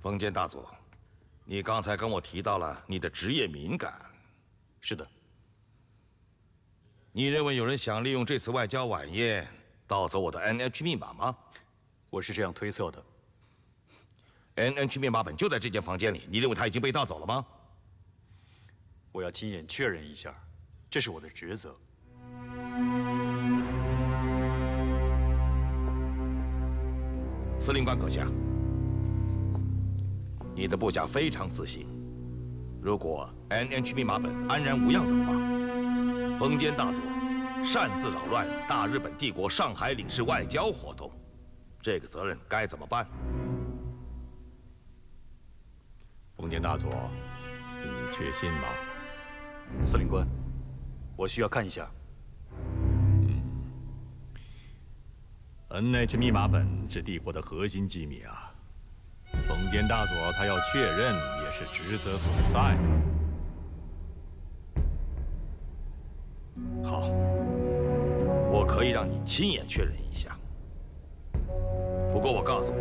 封建大佐，你刚才跟我提到了你的职业敏感。是的。你认为有人想利用这次外交晚宴盗走我的 NH 密码吗？我是这样推测的。NH 密码本就在这间房间里，你认为它已经被盗走了吗？我要亲眼确认一下，这是我的职责。司令官阁下，你的部下非常自信。如果 NH 密码本安然无恙的话，封建大佐擅自扰乱大日本帝国上海领事外交活动，这个责任该怎么办？封建大佐，你确信吗？司令官，我需要看一下。NH 密码本是帝国的核心机密啊，封建大佐他要确认也是职责所在。好，我可以让你亲眼确认一下。不过我告诉你，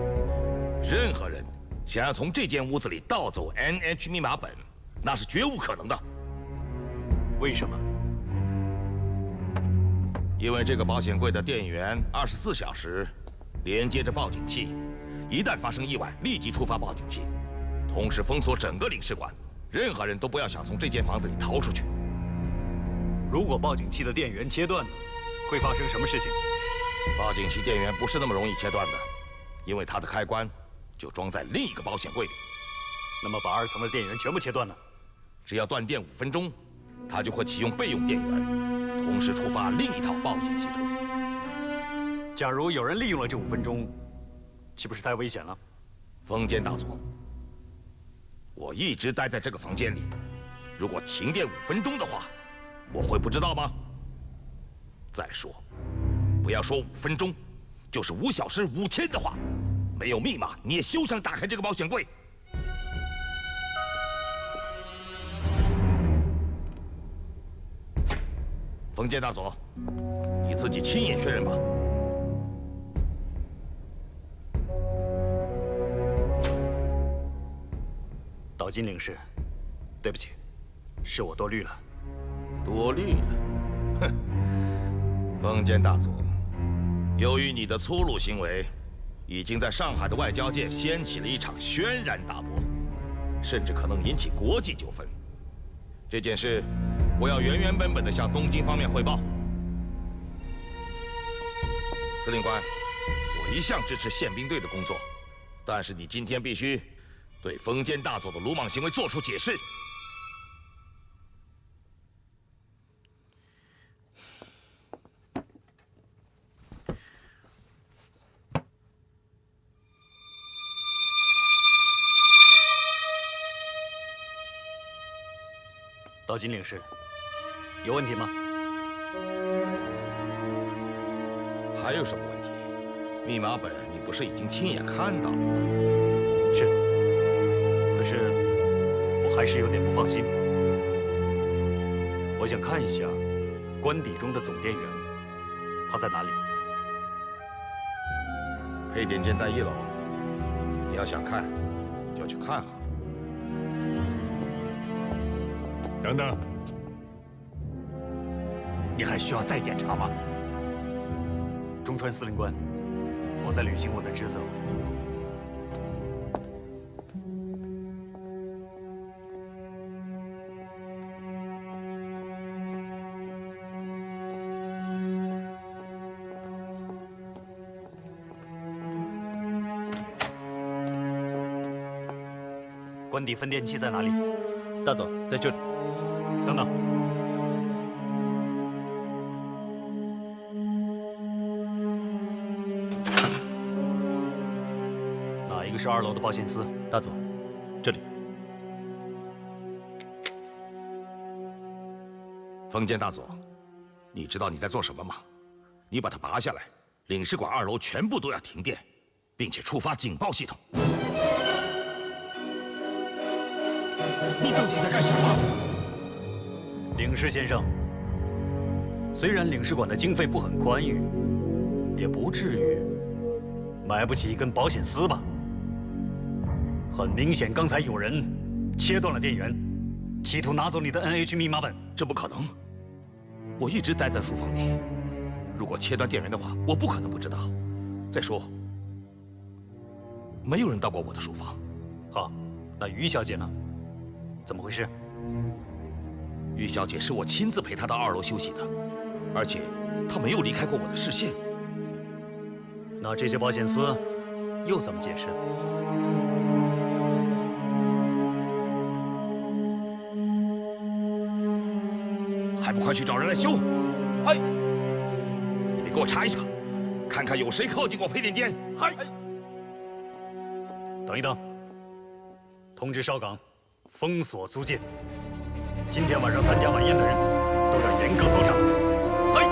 任何人想要从这间屋子里盗走 NH 密码本，那是绝无可能的。为什么？因为这个保险柜的电源24小时连接着报警器，一旦发生意外，立即触发报警器，同时封锁整个领事馆，任何人都不要想从这间房子里逃出去。如果报警器的电源切断了，会发生什么事情？报警器电源不是那么容易切断的，因为它的开关就装在另一个保险柜里。那么把2层的电源全部切断了，只要断电5分钟，它就会启用备用电源，同时触发另一套报警系统。假如有人利用了这5分钟，岂不是太危险了？封建大佐，我一直待在这个房间里，如果停电5分钟的话，我会不知道吗？再说，不要说5分钟，就是5小时、5天的话，没有密码你也休想打开这个保险柜。封建大佐，你自己亲眼确认吧。岛津领事，对不起，是我多虑了。多虑了？哼！封建大佐，由于你的粗鲁行为，已经在上海的外交界掀起了一场轩然大波，甚至可能引起国际纠纷。这件事，我要原原本本地向东京方面汇报。司令官，我一向支持宪兵队的工作，但是你今天必须对封建大佐的鲁莽行为做出解释。岛津领事，有问题吗？还有什么问题？密码本你不是已经亲眼看到了吗？是，可是我还是有点不放心。我想看一下官邸中的总电源，它在哪里？配电间在1楼，你要想看，就去看好了。等等，你还需要再检查吗？中川司令官，我在履行我的职责。官邸分电器在哪里？大佐，在这里。等等。哪一个是2楼的保险丝？大佐，这里。封建大佐，你知道你在做什么吗？你把它拔下来，领事馆2楼全部都要停电，并且触发警报系统。你到底在干什么？领事先生，虽然领事馆的经费不很宽裕，也不至于买不起一根保险丝吧？很明显，刚才有人切断了电源，企图拿走你的 NH 密码本。这不可能，我一直待在书房里。如果切断电源的话，我不可能不知道。再说，没有人到过我的书房。好，那于小姐呢？怎么回事？于小姐是我亲自陪她到2楼休息的，而且她没有离开过我的视线。那这些保险丝又怎么解释？还不快去找人来修！嗨，你们给我查一查，看看有谁靠近过配电间。嗨，等一等，通知哨岗，封锁租界。今天晚上参加晚宴的人都要严格搜查。嗨。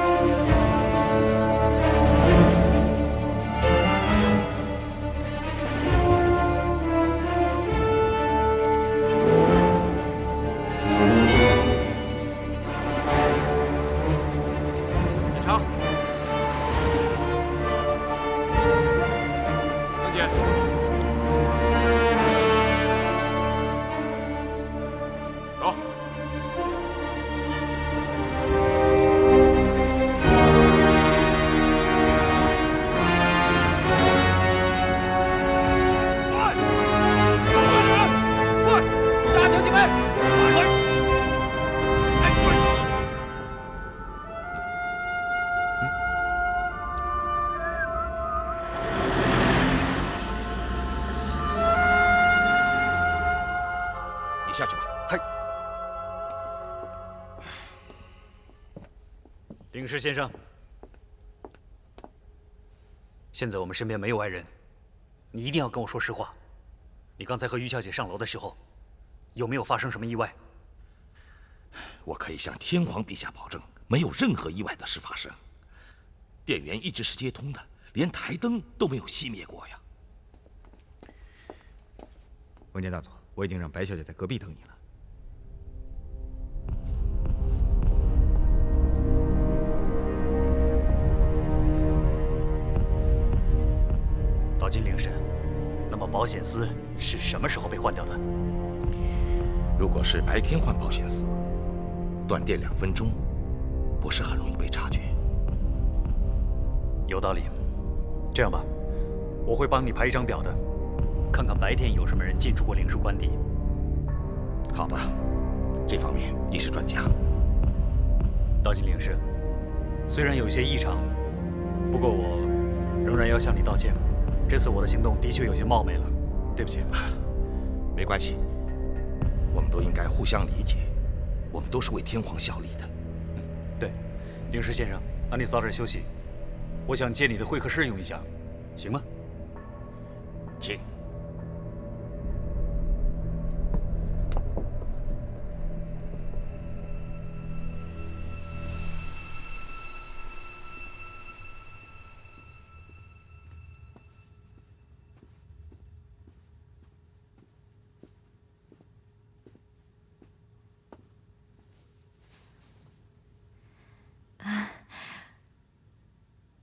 下去吧。嗨，领事先生，现在我们身边没有外人，你一定要跟我说实话。你刚才和于小姐上楼的时候，有没有发生什么意外？我可以向天皇陛下保证，没有任何意外的事发生。电源一直是接通的，连台灯都没有熄灭过呀。文件大佐，我已经让白小姐在隔壁等你了。岛津领事，那么保险丝是什么时候被换掉的？如果是白天换保险丝，断电2分钟，不是很容易被察觉。有道理。这样吧，我会帮你排一张表的，看看白天有什么人进出过领事官邸。好吧，这方面你是专家。岛津领事，虽然有些异常，不过我仍然要向你道歉。这次我的行动的确有些冒昧了，对不起。没关系，我们都应该互相理解，我们都是为天皇效力的。对，领事先生，让你早点休息。我想借你的会客室用一下，行吗？请。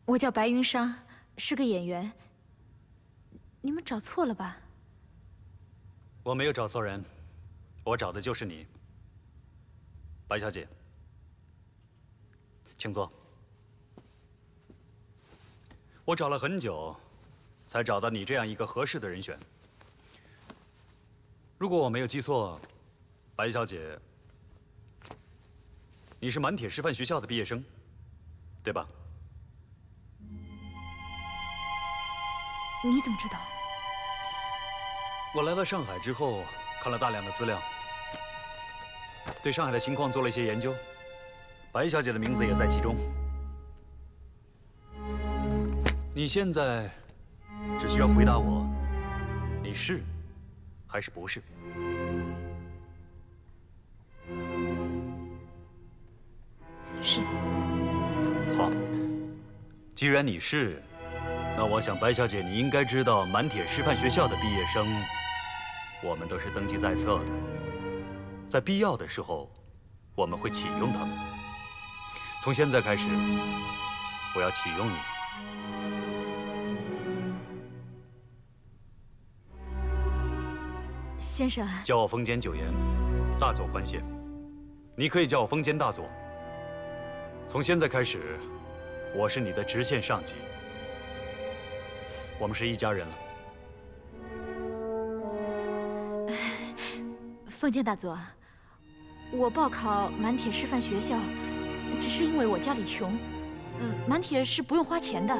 我叫白云裳，是个演员。你们找错了吧？我没有找错人，我找的就是你，白小姐，请坐。我找了很久，才找到你这样一个合适的人选。如果我没有记错，白小姐，你是满铁师范学校的毕业生，对吧？你怎么知道？我来到上海之后，看了大量的资料，对上海的情况做了一些研究，白小姐的名字也在其中。你现在只需要回答我，你是还是不是？是。好，既然你是，那我想白小姐你应该知道，满铁师范学校的毕业生，我们都是登记在册的，在必要的时候，我们会启用他们。从现在开始，我要启用你。先生，叫我风间九言，大佐宽限。你可以叫我风间大佐。从现在开始，我是你的直线上级，我们是一家人了。凤间大佐，我报考满铁师范学校，只是因为我家里穷。满铁是不用花钱的，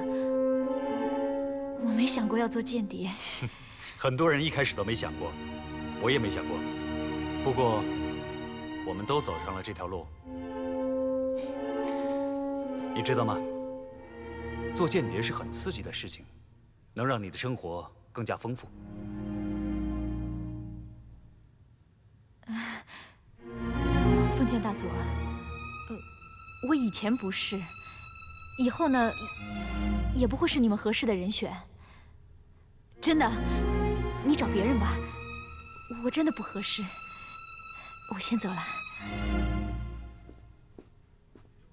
我没想过要做间谍。很多人一开始都没想过，我也没想过。不过，我们都走上了这条路。你知道吗？做间谍是很刺激的事情，能让你的生活更加丰富。凤间大佐，我以前不是，以后呢，也不会是你们合适的人选。真的，你找别人吧，我真的不合适。我先走了。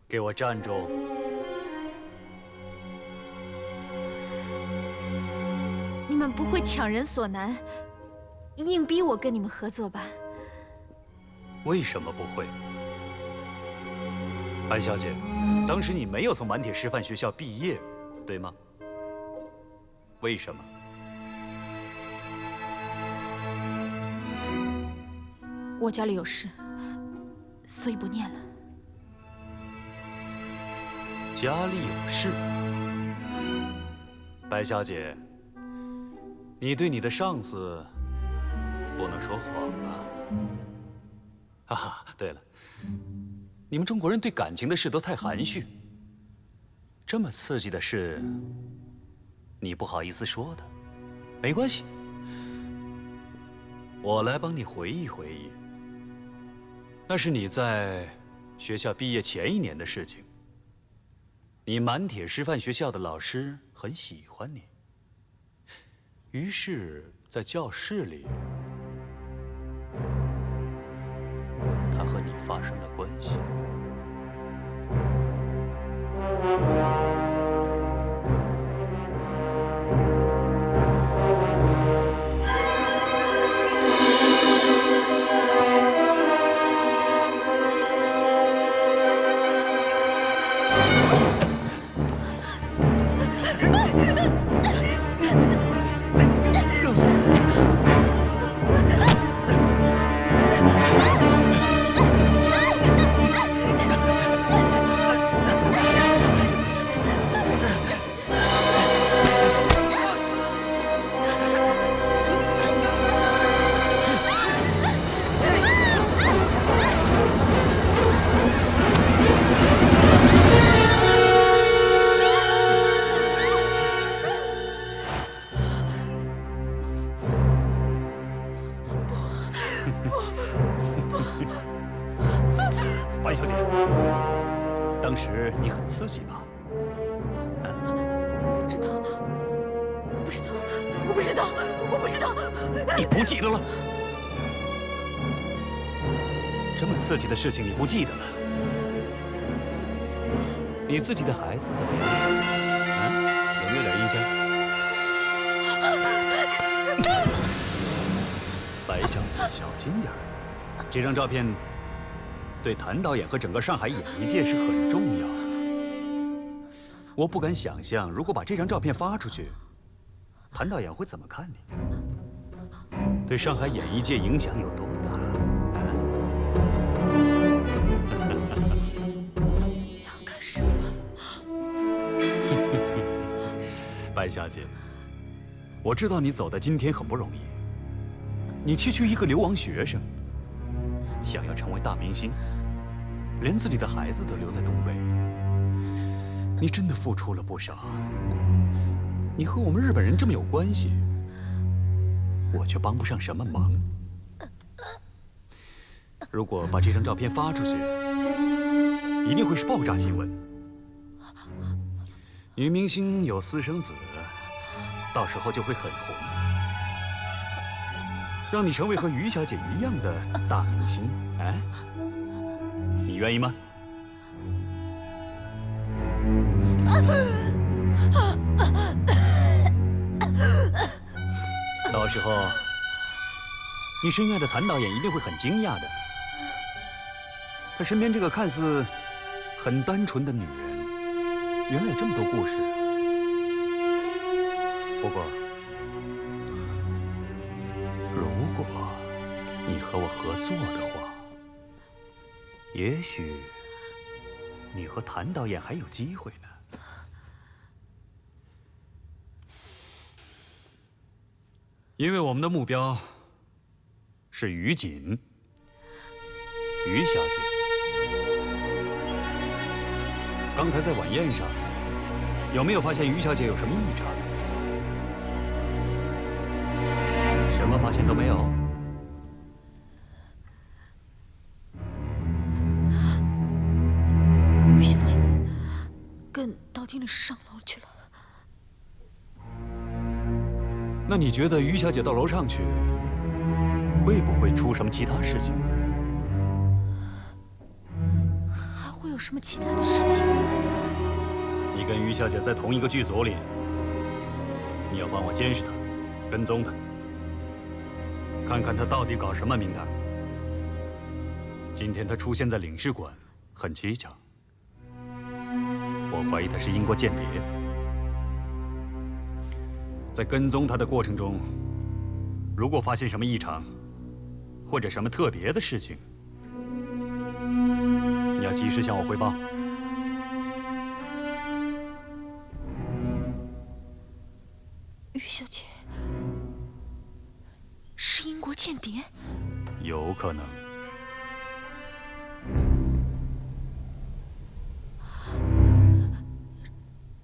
给我站住！你们不会强人所难，硬逼我跟你们合作吧？为什么不会？白小姐，当时你没有从满铁师范学校毕业，对吗？为什么？我家里有事，所以不念了。家里有事？白小姐，你对你的上司不能说谎啊！啊，对了，你们中国人对感情的事都太含蓄。这么刺激的事，你不好意思说的，没关系，我来帮你回忆回忆。那是你在学校毕业前1年的事情。你满铁师范学校的老师很喜欢你，于是，在教室里，他和你发生了关系。白小姐，当时你很刺激吧？我不知道，我不知道，我不知道。你不记得了？这么刺激的事情你不记得了？你自己的孩子怎么样？有没有点印象？白小姐，小心点儿。这张照片对谭导演和整个上海演艺界是很重要的。我不敢想象，如果把这张照片发出去，谭导演会怎么看你？对上海演艺界影响有多大？要干什么？白小姐，我知道你走到今天很不容易。你区区一个流亡学生，想要成为大明星，连自己的孩子都留在东北，你真的付出了不少。你和我们日本人这么有关系，我却帮不上什么忙。如果把这张照片发出去，一定会是爆炸新闻。女明星有私生子，到时候就会很红。让你成为和于小姐一样的大明星，哎，你愿意吗？你深爱的谭导演一定会很惊讶的。他身边这个看似很单纯的女人，原来有这么多故事。不过，如果你和我合作的话，也许你和谭导演还有机会呢。因为我们的目标是于锦，于小姐。刚才在晚宴上，有没有发现于小姐有什么异常？什么发现都没有？于小姐跟刀经理是上楼去了。那你觉得于小姐到楼上去，会不会出什么其他事情？还会有什么其他的事情？你跟于小姐在同一个剧组里，你要帮我监视她，跟踪她，看看她到底搞什么名堂。今天她出现在领事馆，很蹊跷。我怀疑她是英国间谍。在跟踪她的过程中，如果发现什么异常，或者什么特别的事情，你要及时向我汇报。于小姐是英国间谍？有可能。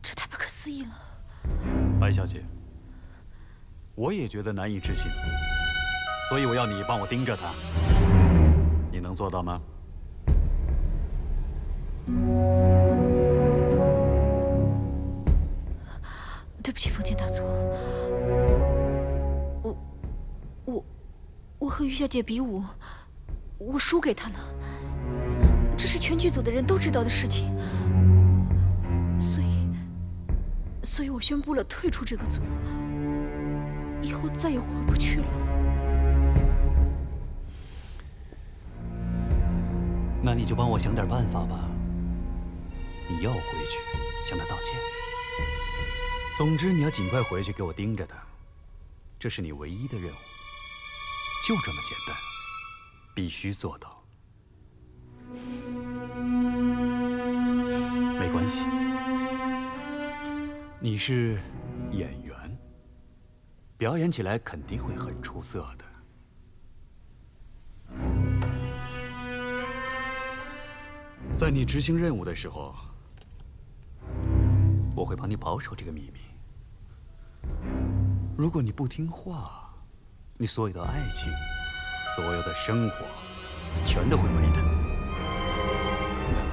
这太不可思议了。白小姐，我也觉得难以置信，所以我要你帮我盯着他。你能做到吗？对不起，封建大佐，我和于小姐比武，我输给她了，这是全剧组的人都知道的事情，所以我宣布了退出这个组，以后再也回不去了。那你就帮我想点办法吧。你要回去向他道歉。总之，你要尽快回去给我盯着他，这是你唯一的任务，就这么简单，必须做到。没关系，你是演员，表演起来肯定会很出色的。在你执行任务的时候，我会帮你保守这个秘密。如果你不听话，你所有的爱情、所有的生活，全都会没的。明白吗？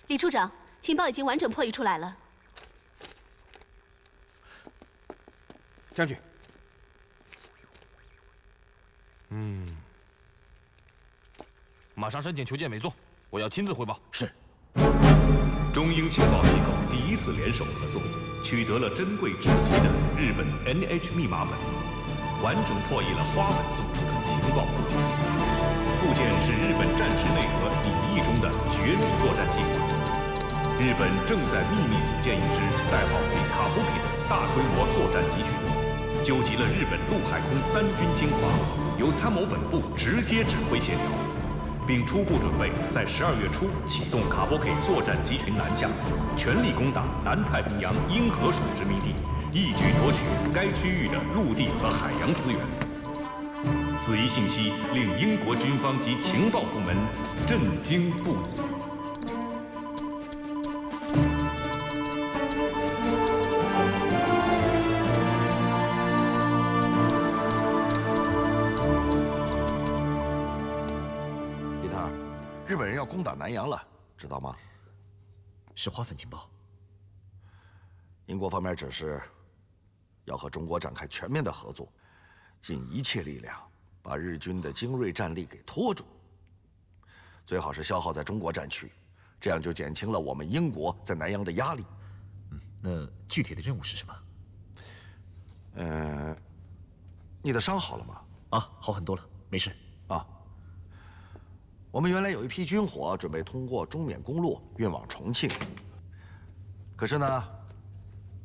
李处长，情报已经完整破译出来了。将军，马上申请求见美作，我要亲自汇报。是。中英情报机构第一次联手合作，取得了珍贵至极的日本 NH 密码本，完整破译了花粉送出的情报附件。附件是日本战时内阁拟议中的绝密作战计划。日本正在秘密组建一支代号为卡布基的大规模作战集群，纠集了日本陆海空三军精华，由参谋本部直接指挥协调，并初步准备在12月初启动卡布基作战集群南下，全力攻打南太平洋英和属殖民地，一举夺取该区域的陆地和海洋资源。此一信息令英国军方及情报部门震惊不已。李特，日本人要攻打南洋了，知道吗？是花粉情报。英国方面指示，要和中国展开全面的合作，尽一切力量把日军的精锐战力给拖住，最好是消耗在中国战区，这样就减轻了我们英国在南洋的压力。那具体的任务是什么？你的伤好了吗？啊，好很多了，没事。啊，我们原来有一批军火准备通过中缅公路运往重庆，可是呢，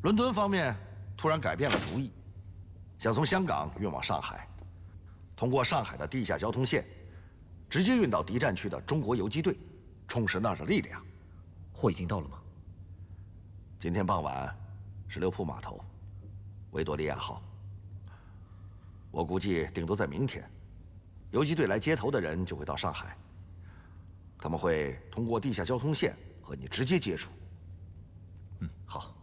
伦敦方面突然改变了主意，想从香港运往上海，通过上海的地下交通线，直接运到敌占区的中国游击队，充实那儿的力量。货已经到了吗？今天傍晚，16铺码头，维多利亚号。我估计顶多在明天，游击队来接头的人就会到上海，他们会通过地下交通线和你直接接触。好。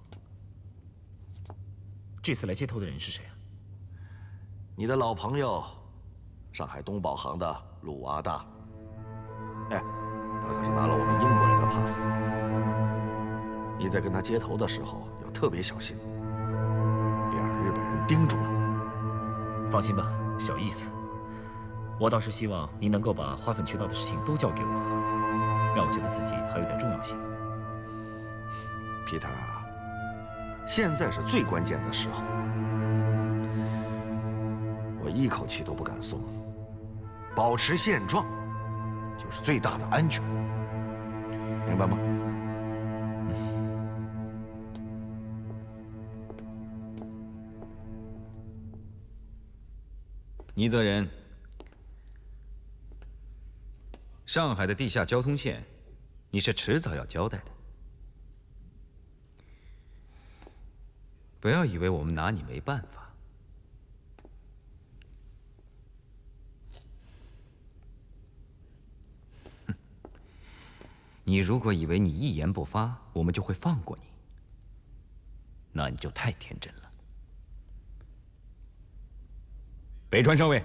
这次来接头的人是谁啊？你的老朋友，上海东宝行的鲁阿大。哎，他可是拿了我们英国人的 pass。你在跟他接头的时候要特别小心，别让日本人盯住了。放心吧，小意思。我倒是希望您能够把花粉渠道的事情都交给我，让我觉得自己还有点重要性。皮特啊，现在是最关键的时候，我一口气都不敢松，保持现状就是最大的安全，明白吗？倪泽仁，上海的地下交通线，你是迟早要交代的。不要以为我们拿你没办法。你如果以为你一言不发，我们就会放过你，那你就太天真了。北川少尉，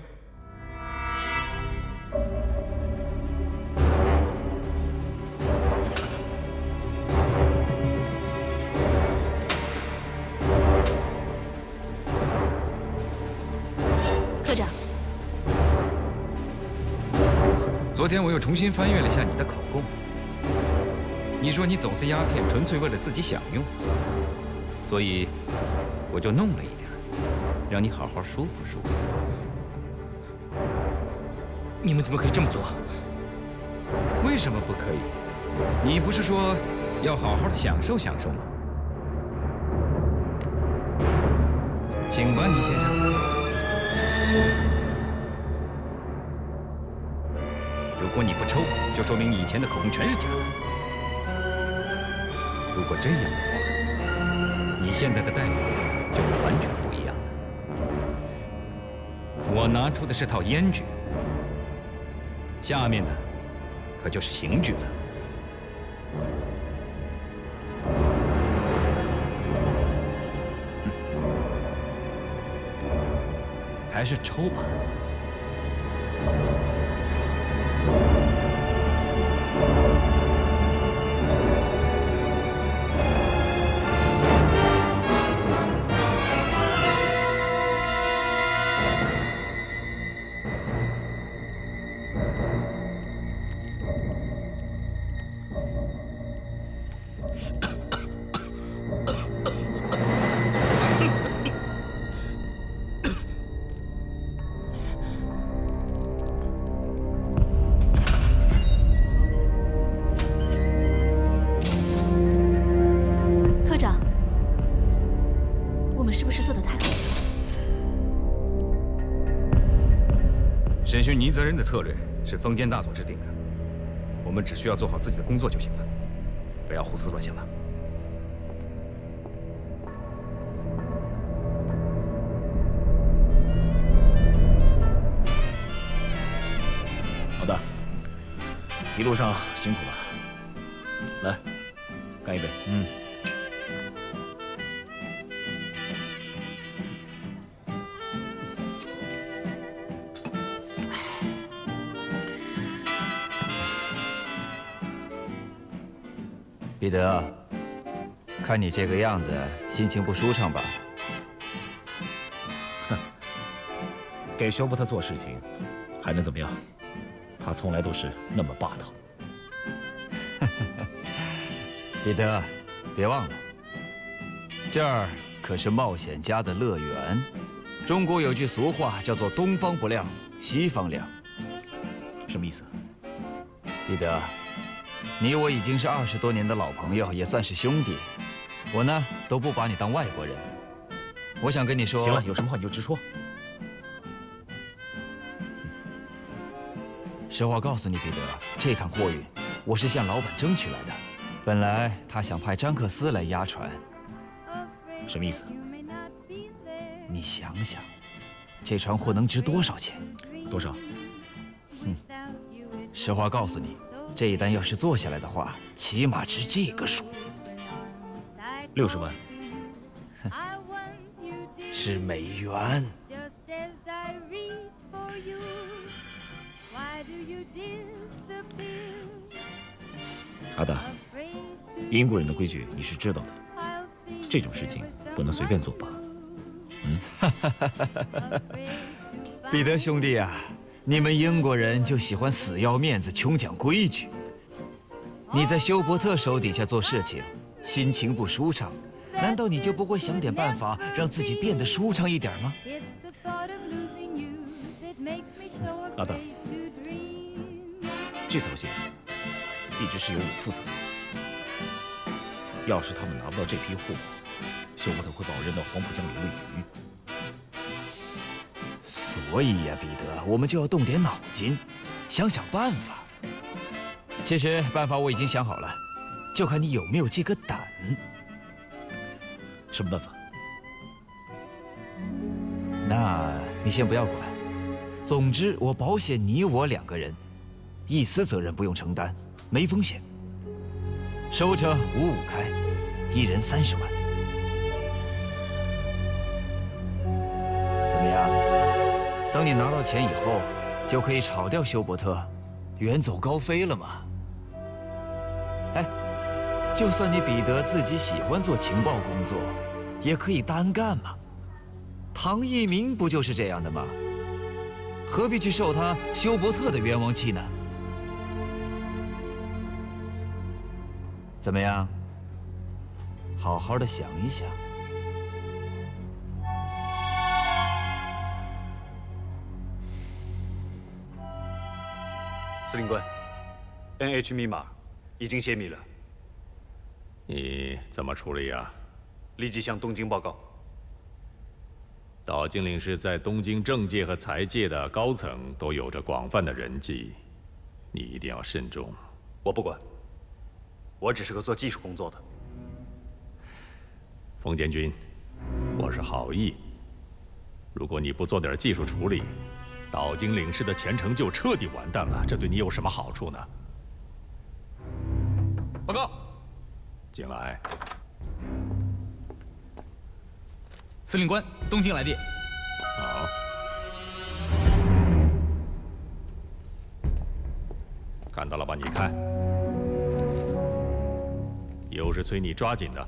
科长，昨天我又重新翻阅了一下你的口供。你说你走私鸦片纯粹为了自己享用，所以我就弄了一点，让你好好舒服舒服。你们怎么可以这么做？为什么不可以？你不是说要好好的享受享受吗？请吧，倪先生。如果你不抽，就说明你以前的口供全是假的。如果这样的话，你现在的待遇就会完全不一样了。我拿出的是套烟具，下面呢，可就是刑具了。还是抽吧。审讯倪泽仁的策略是丰间大佐制定的，我们只需要做好自己的工作就行了，不要胡思乱想了。好的，一路上辛苦了，来，干一杯。彼得，看你这个样子，心情不舒畅吧？给休伯特做事情，还能怎么样？他从来都是那么霸道。彼得，别忘了，这儿可是冒险家的乐园。中国有句俗话叫做"东方不亮西方亮"，什么意思？彼得，你我已经是20多年的老朋友，也算是兄弟。我呢，都不把你当外国人。我想跟你说，行了，有什么话你就直说。实话告诉你，彼得，这趟货运我是向老板争取来的。本来他想派詹克斯来押船。什么意思？你想想，这船货能值多少钱？多少？实话告诉你，这一单要是做下来的话，起码值这个数。60万。是美元。阿达，英国人的规矩你是知道的，这种事情不能随便做吧？彼得兄弟啊，你们英国人就喜欢死要面子、穷讲规矩。你在休伯特手底下做事情，心情不舒畅，难道你就不会想点办法让自己变得舒畅一点吗？阿达，这条线一直是由我负责的。要是他们拿不到这批货，休伯特会把我扔到黄浦江里喂鱼。所以呀，彼得，我们就要动点脑筋，想想办法。其实办法我已经想好了，就看你有没有这个胆。什么办法？那你先不要管。总之，我保险你我2个人，一丝责任不用承担，没风险。收车55开，1人30万。怎么样？等你拿到钱以后，就可以炒掉休伯特，远走高飞了嘛。哎，就算你彼得自己喜欢做情报工作，也可以单干嘛。唐一鸣不就是这样的吗？何必去受他休伯特的冤枉气呢？怎么样？好好的想一想。司令官 ，NH 密码已经泄密了。你怎么处理呀？立即向东京报告。岛津领事在东京政界和财界的高层都有着广泛的人际，你一定要慎重。我不管，我只是个做技术工作的。冯建军，我是好意。如果你不做点技术处理，岛津领事的前程就彻底完蛋了。这对你有什么好处呢？报告。进来。司令官，东京来电。好。看到了吧？你看，又是催你抓紧的。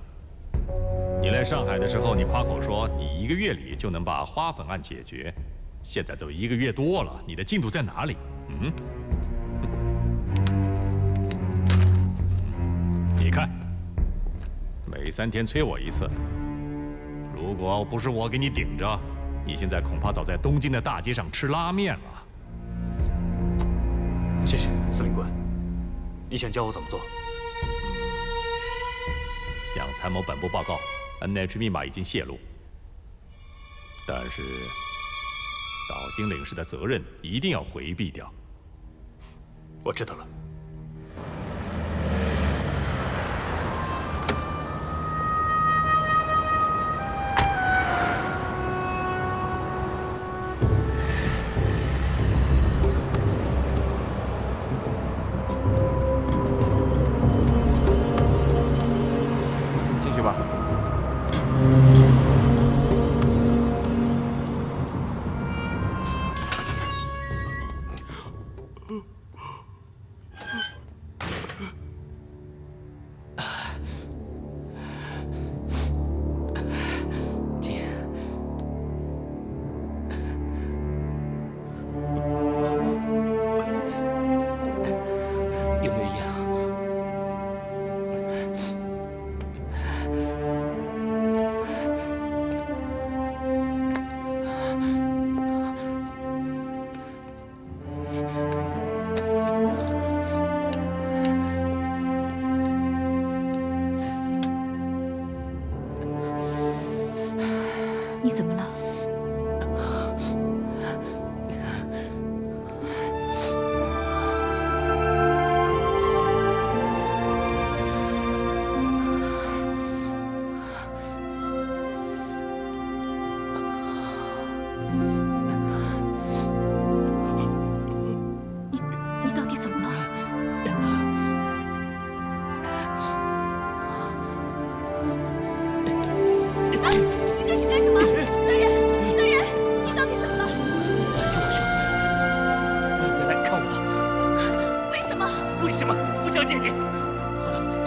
你来上海的时候，你夸口说你1个月里就能把花粉案解决，现在都1个月多了，你的进度在哪里？你看，每3天催我1次。如果不是我给你顶着，你现在恐怕早在东京的大街上吃拉面了。谢谢，司令官。你想教我怎么做？向参谋本部报告 ，NH 密码已经泄露，但是岛津领事的责任一定要回避掉。我知道了。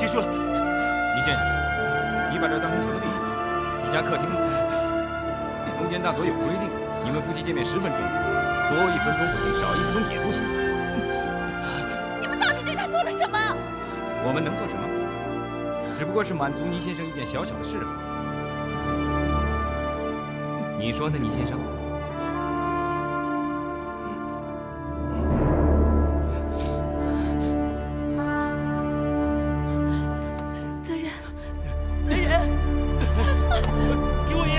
束了。倪先生，你把这当成什么地方？你家客厅吗？封建大佐有规定，你们夫妻见面10分钟，多1分钟不行，少1分钟也不行。你们到底对他做了什么？我们能做什么？只不过是满足倪先生一点小小的嗜好。你说呢，倪先生？责任，给我烟！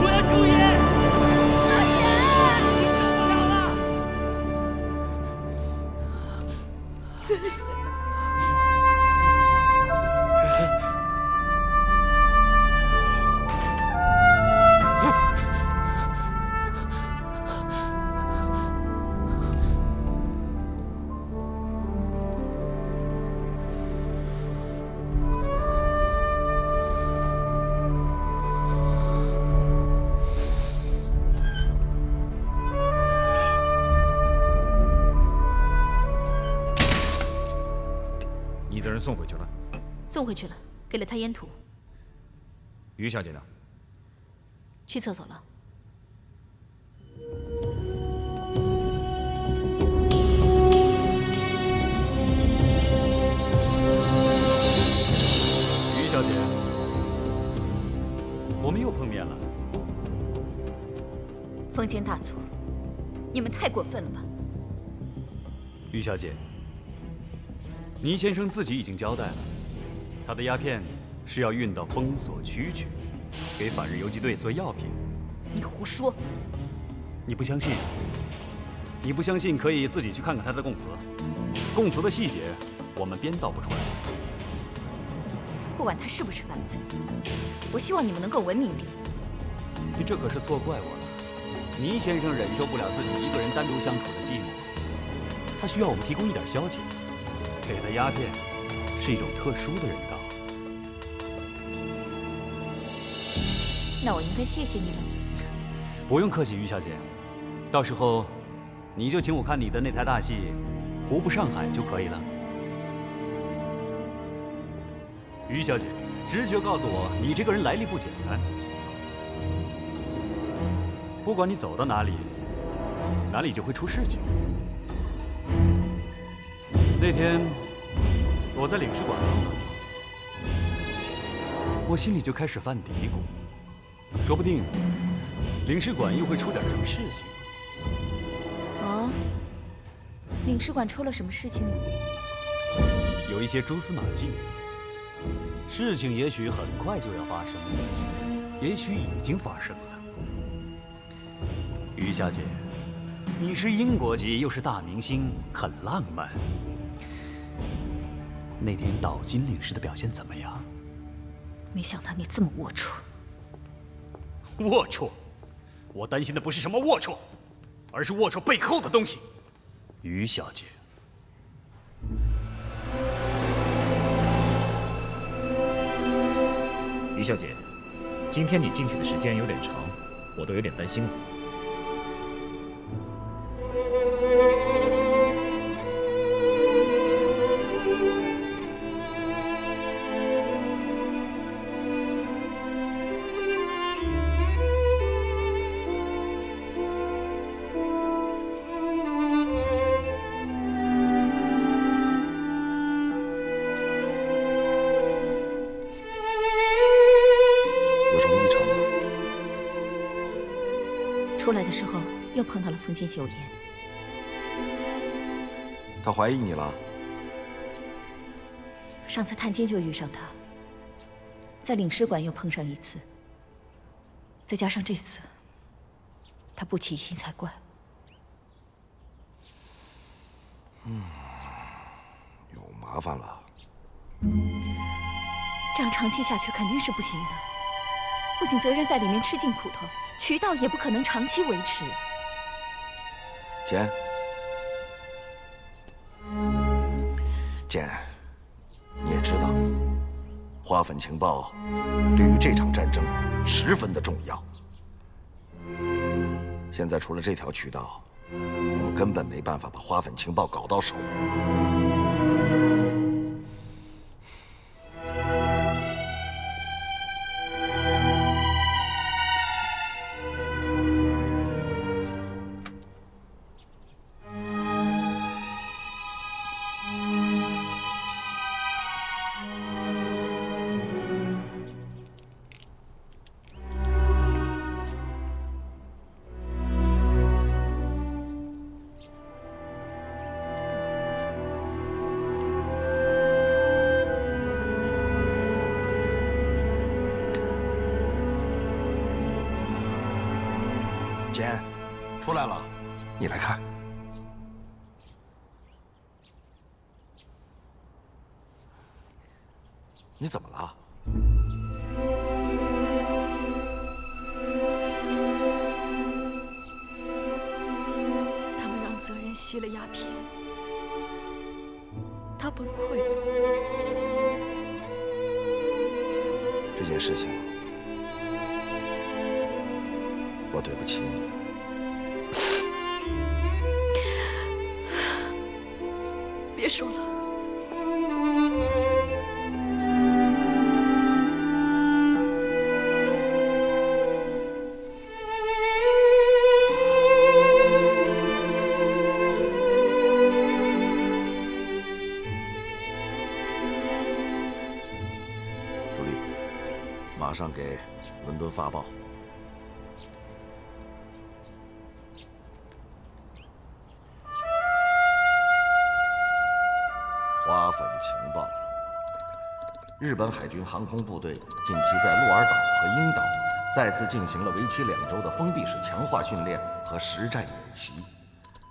我要抽烟！我受不了了！责任。你这人送回去了？送回去了，给了他烟土。于小姐呢？去厕所了。于小姐，我们又碰面了。封建大佐，你们太过分了吧？于小姐，倪先生自己已经交代了，他的鸦片是要运到封锁区去，给反日游击队做药品。你胡说！你不相信？你不相信可以自己去看看他的供词，供词的细节我们编造不出来。不管他是不是犯了罪，我希望你们能够文明点。你这可是错怪我了。倪先生忍受不了自己一个人单独相处的寂寞，他需要我们提供一点消遣，给他鸦片是一种特殊的人道。那我应该谢谢你了。不用客气，于小姐，到时候你就请我看你的那台大戏《胡不上海》就可以了。于小姐，直觉告诉我，你这个人来历不简单。不管你走到哪里，哪里就会出事情。那天我在领事馆碰到你，我心里就开始犯嘀咕，说不定领事馆又会出点什么事情。哦，领事馆出了什么事情呢？有一些蛛丝马迹，事情也许很快就要发生，也许已经发生了。于小姐，你是英国籍，又是大明星，很浪漫。那天岛津领事的表现怎么样？没想到你这么龌龊。龌龊？我担心的不是什么龌龊，而是龌龊背后的东西。于小姐，于小姐，今天你进去的时间有点长，我都有点担心了。出来的时候又碰到了封建九言，他怀疑你了？上次探监就遇上他，在领事馆又碰上一次，再加上这次，他不起疑心才怪。有麻烦了。这样长期下去肯定是不行的，不仅责任在里面吃尽苦头，渠道也不可能长期维持。简，你也知道，花粉情报对于这场战争十分的重要。现在除了这条渠道，我们根本没办法把花粉情报搞到手。你来看。你怎么了？他们让泽人吸了鸦片，他崩溃了。这件事情，我对不起你。别说了。朱莉，马上给伦敦发报。花粉情报：日本海军航空部队近期在鹿儿岛和鹰岛再次进行了为期2周的封闭式强化训练和实战演习。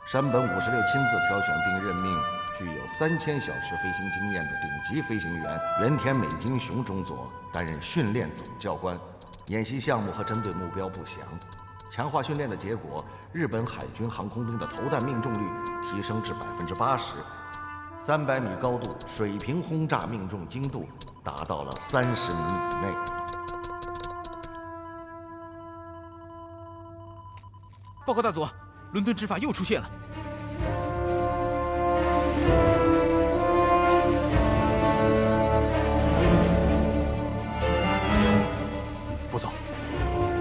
山本56亲自挑选并任命具有3000小时飞行经验的顶级飞行员原田美津雄中佐担任训练总教官。演习项目和针对目标不详。强化训练的结果，日本海军航空兵的投弹命中率提升至80%，300米高度水平轰炸命中精度达到了30米以内。报告大佐，伦敦执法又出现了。不走，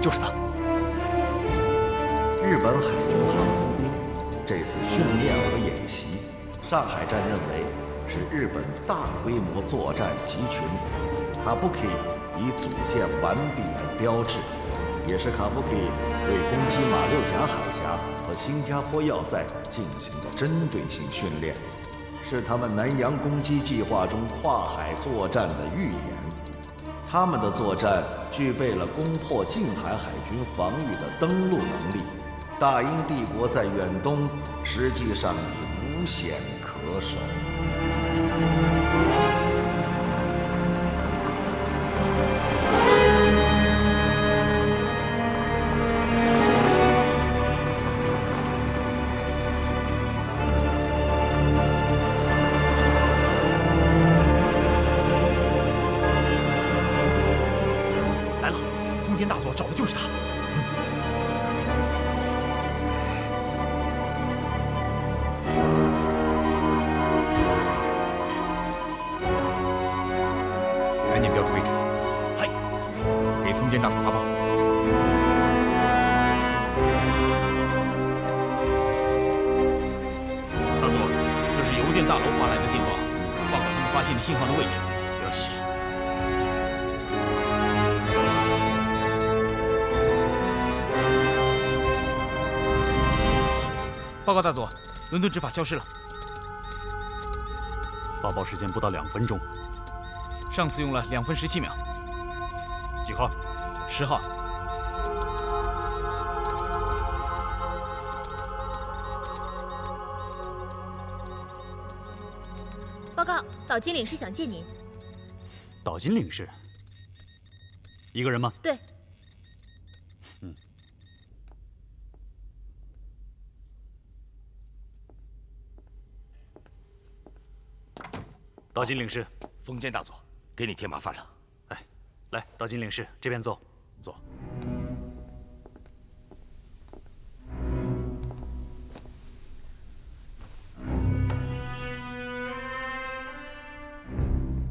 就是他。日本海军航空兵这次训练和演习，上海站认为是日本大规模作战集群卡布奇已组建完毕的标志，也是卡布奇对攻击马六甲海峡和新加坡要塞进行的针对性训练，是他们南洋攻击计划中跨海作战的预演。他们的作战具备了攻破近海海军防御的登陆能力。大英帝国在远东实际上已无险可守。来了，丰间大佐找的就是他。赶紧标注位置。嗨，给丰间大佐发报。大佐，这是邮电大楼发来的电报，报告他们发现的信号的位置。有喜。报告大佐，伦敦执法消失了。发报时间不到2分钟。上次用了2分17秒。几号？10号。报告，岛津领事想见您。岛津领事，一个人吗？对。岛津领事，丰间大佐，给你添麻烦了。哎，来，岛津领事这边坐。坐。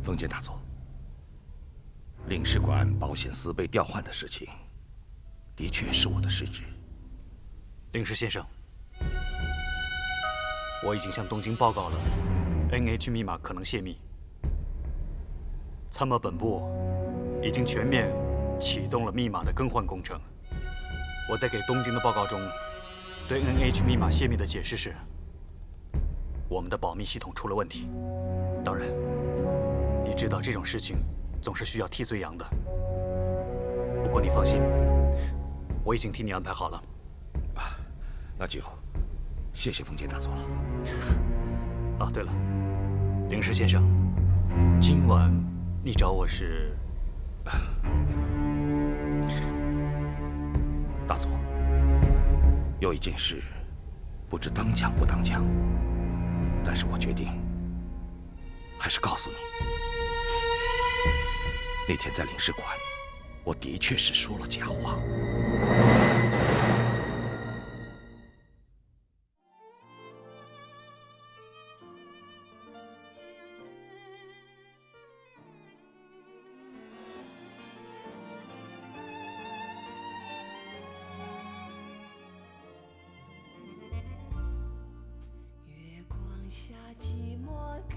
丰间大佐，领事馆保险丝被调换的事情，的确是我的失职。领事先生，我已经向东京报告了。NH 密码可能泄密，参谋本部已经全面启动了密码的更换工程。我在给东京的报告中，对 NH 密码泄密的解释是，我们的保密系统出了问题。当然，你知道这种事情总是需要替罪羊的。不过你放心，我已经替你安排好了。那就谢谢封建大佐了。啊，对了，灵石先生，今晚你找我是？大佐，有一件事，不知当讲不当讲，但是我决定还是告诉你。那天在领事馆，我的确是说了假话。下寂寞歌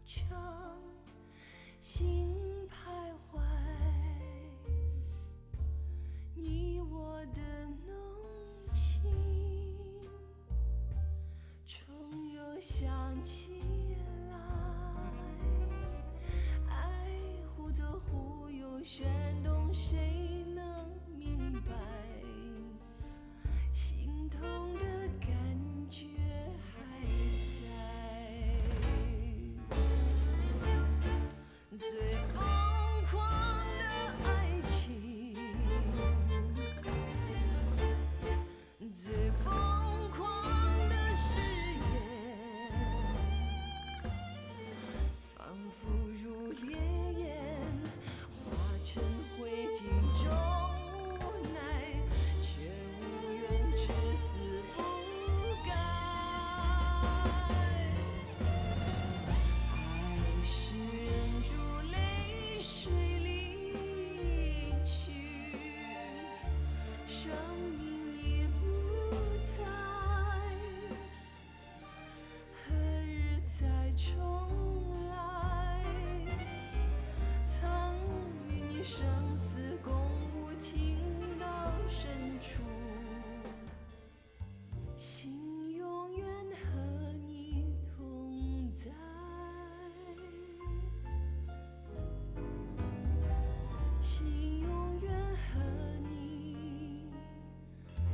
唱，心徘徊，你我的浓情，重又想起来，爱忽左忽右旋动，谁能明白？心痛的感觉还最疯狂的爱情，最疯狂的誓言，仿佛如烈焰，化成灰烬中无奈，却无缘至死不改。生